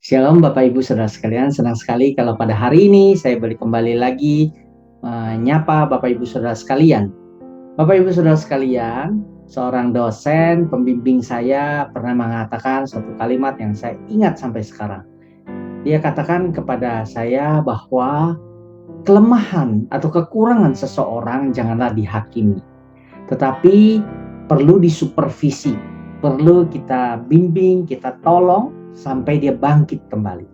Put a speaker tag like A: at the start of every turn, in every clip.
A: Shalom Bapak Ibu Saudara sekalian, senang sekali kalau pada hari ini saya boleh kembali lagi menyapa Bapak Ibu Saudara sekalian. Bapak Ibu Saudara sekalian, seorang dosen pembimbing saya pernah mengatakan suatu kalimat yang saya ingat sampai sekarang. Dia katakan kepada saya bahwa kelemahan atau kekurangan seseorang janganlah dihakimi, tetapi perlu disupervisi, perlu kita bimbing, kita tolong sampai dia bangkit kembali.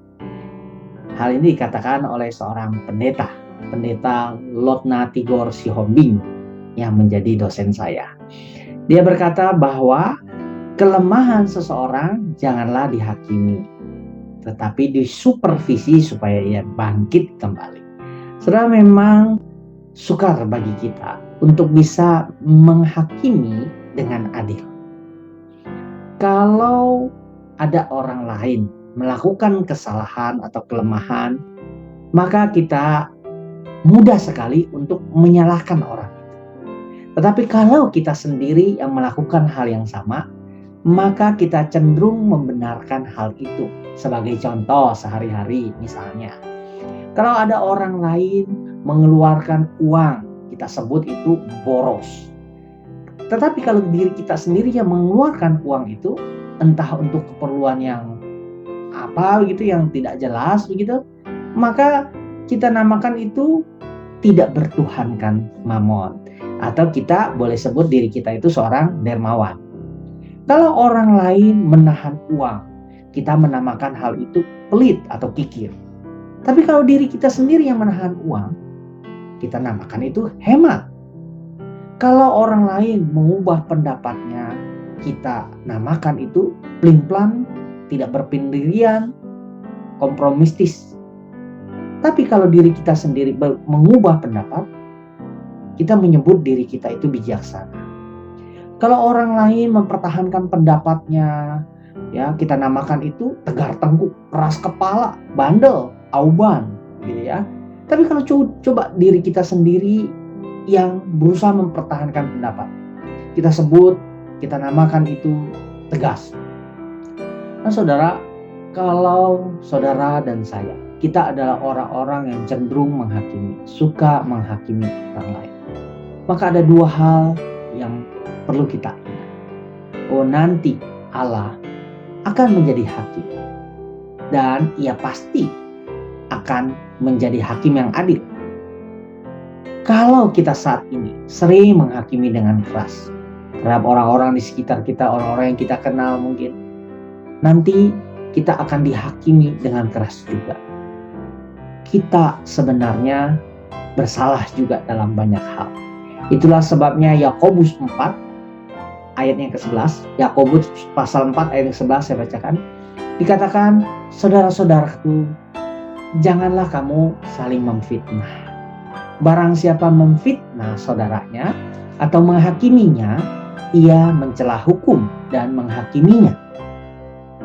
A: Hal ini dikatakan oleh seorang pendeta Lotna Tigor Sihombing yang menjadi dosen saya. Dia berkata bahwa kelemahan seseorang janganlah dihakimi, tetapi disupervisi supaya ia bangkit kembali. Saudara, memang sukar bagi kita untuk bisa menghakimi dengan adil. Kalau ada orang lain melakukan kesalahan atau kelemahan, maka kita mudah sekali untuk menyalahkan orang itu. Tetapi kalau kita sendiri yang melakukan hal yang sama, maka kita cenderung membenarkan hal itu. Sebagai contoh sehari-hari misalnya, kalau ada orang lain mengeluarkan uang, kita sebut itu boros. Tetapi kalau diri kita sendiri yang mengeluarkan uang itu, entah untuk keperluan yang apa begitu, yang tidak jelas begitu, maka kita namakan itu tidak bertuhankan mamon, atau kita boleh sebut diri kita itu seorang dermawan. Kalau orang lain menahan uang, kita menamakan hal itu pelit atau kikir. Tapi kalau diri kita sendiri yang menahan uang, kita namakan itu hemat. Kalau orang lain mengubah pendapatnya, kita namakan itu pelin-pelan, tidak berpendirian, kompromistis. Tapi kalau diri kita sendiri mengubah pendapat, kita menyebut diri kita itu bijaksana. Kalau orang lain mempertahankan pendapatnya, ya kita namakan itu tegar tengkuk, keras kepala, bandel, auban, gitu ya. Tapi kalau coba diri kita sendiri yang berusaha mempertahankan pendapat, kita namakan itu tegas. Nah saudara, kalau saudara dan saya, kita adalah orang-orang yang cenderung menghakimi, suka menghakimi orang lain, maka ada dua hal yang perlu kita ingat. Nanti Allah akan menjadi hakim, dan ia pasti akan menjadi hakim yang adil. Kalau kita saat ini sering menghakimi dengan keras terhadap orang-orang di sekitar kita, orang-orang yang kita kenal mungkin, nanti kita akan dihakimi dengan keras juga. Kita sebenarnya bersalah juga dalam banyak hal. Itulah sebabnya Yakobus 4 ayat yang ke-11, Yakobus pasal 4 ayat yang ke-11 saya bacakan. Dikatakan, saudara-saudaraku, janganlah kamu saling memfitnah. Barang siapa memfitnah saudaranya atau menghakiminya, ia mencela hukum dan menghakiminya.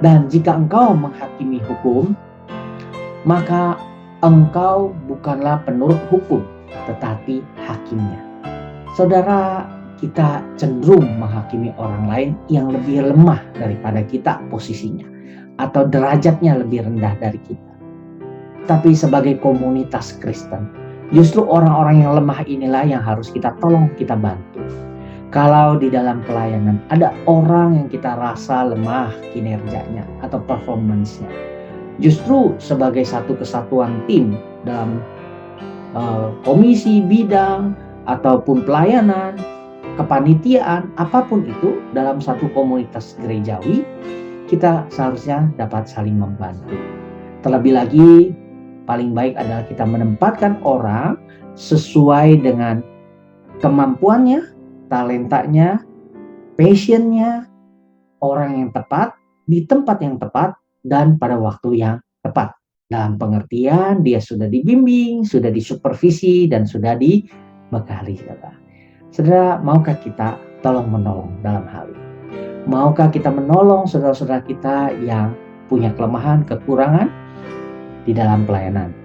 A: Dan jika engkau menghakimi hukum, maka engkau bukanlah penurut hukum, tetapi hakimnya. Saudara, kita cenderung menghakimi orang lain yang lebih lemah daripada kita posisinya, atau derajatnya lebih rendah dari kita. Tapi sebagai komunitas Kristen, justru orang-orang yang lemah inilah yang harus kita tolong, kita bantu. Kalau di dalam pelayanan ada orang yang kita rasa lemah kinerjanya atau performance-nya, justru sebagai satu kesatuan tim dalam komisi bidang ataupun pelayanan, kepanitiaan, apapun itu dalam satu komunitas gerejawi, kita seharusnya dapat saling membantu. Terlebih lagi, paling baik adalah kita menempatkan orang sesuai dengan kemampuannya, talentanya, passionnya, orang yang tepat, di tempat yang tepat, dan pada waktu yang tepat. Dalam pengertian dia sudah dibimbing, sudah disupervisi, dan sudah dibekali. Saudara, maukah kita tolong-menolong dalam hal ini? Maukah kita menolong saudara-saudara kita yang punya kelemahan, kekurangan di dalam pelayanan?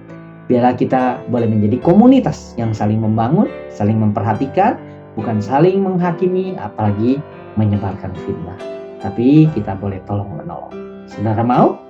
A: Biarlah kita boleh menjadi komunitas yang saling membangun, saling memperhatikan, bukan saling menghakimi, apalagi menyebarkan fitnah. Tapi kita boleh tolong-menolong. Saudara mau?